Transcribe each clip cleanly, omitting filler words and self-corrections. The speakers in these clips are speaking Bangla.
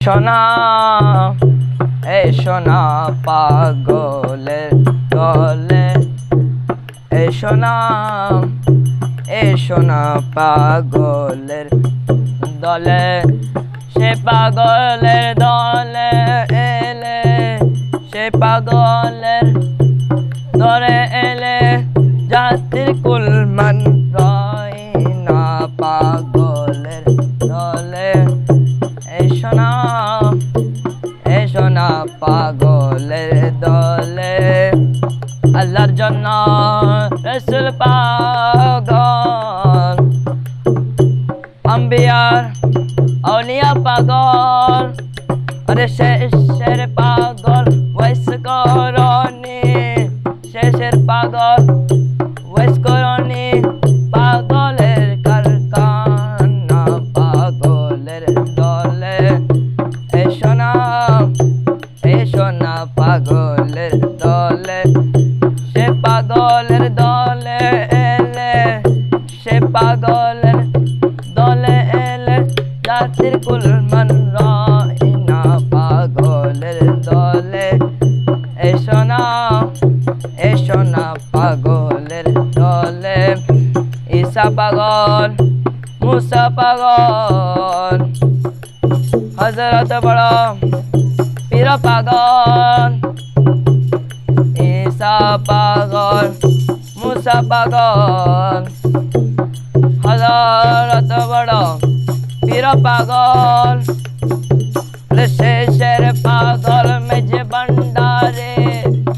সোনা এ সোনা পাগলের দলে এ সোনা পাগলের দলে সে পাগলের দলে এলে সে পাগলের দলে এলে জাতির কুলমান রয় না পাগলের দলে এ সোনা পাগলের দলে আল্লাহর জন্য রাসূল পাগল আম্বিয়ার আউলিয়া পাগল আরে শেষের পাগল ওয়াইস করনি শেষের পাগল ওয়াইস করনি পাগলের কারখানা পাগলের দলে এ সোনা পাগলের দলে সে পাগলের দলে এলে সে পাগলের দলে এলে জাতির কুলমান রয় না পাগলের দলে এ সোনা পাগলের দলে ঈসা পাগল মুসা পাগল হযরত বড় পীর পাগল ঈসা পাগল মুসা পাগল হযরত বড় পীর পাগল শেষের পাগল মেজ ভান্ডারে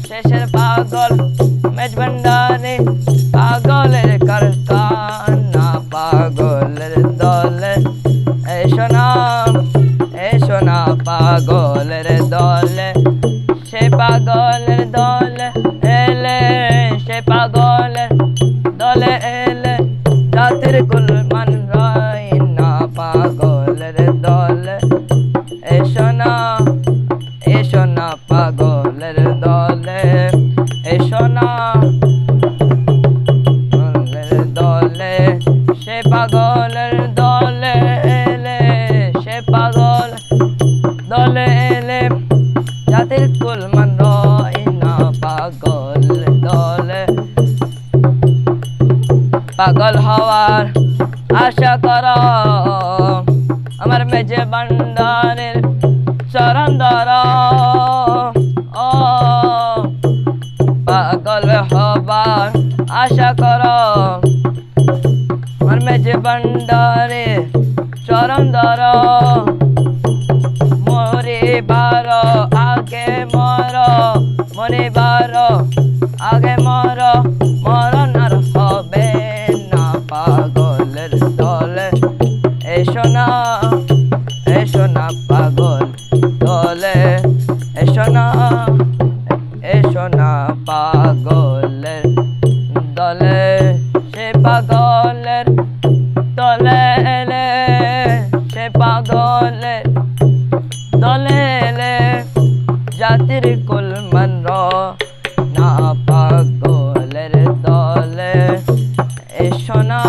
শেষের পাগল মেজ ভান্ডারে পাগলের কারখানা পাগলের দলে এ সোনা পাগলের দলে সে পাগলের দলে এলে সে পাগলের দলে এলে জাতির কুলমান রয় না পাগলের দলে এ সোনা পাগলের দলে এ সোনা দলে সে পাগলের দলে এলে সে পাগল দলে এলে জাতির কুলমান রয় না পাগল দলে পাগল হওয়ার আশা কর আমার মেজে ভান্ডারের চরণ ধর ও পাগল হবার আশা কর আমার মেজে ভান্ডারের চরণ ধর মরিবার আগে মরণ আর হবে না পাগলের দলে এ সোনা পাগল দলে এ সোনা পাগলের দলে সে পাগলের দলে এলে সে পাগলের দলে এলে জাতির কুলমান না পাগলের দলে এ সোনা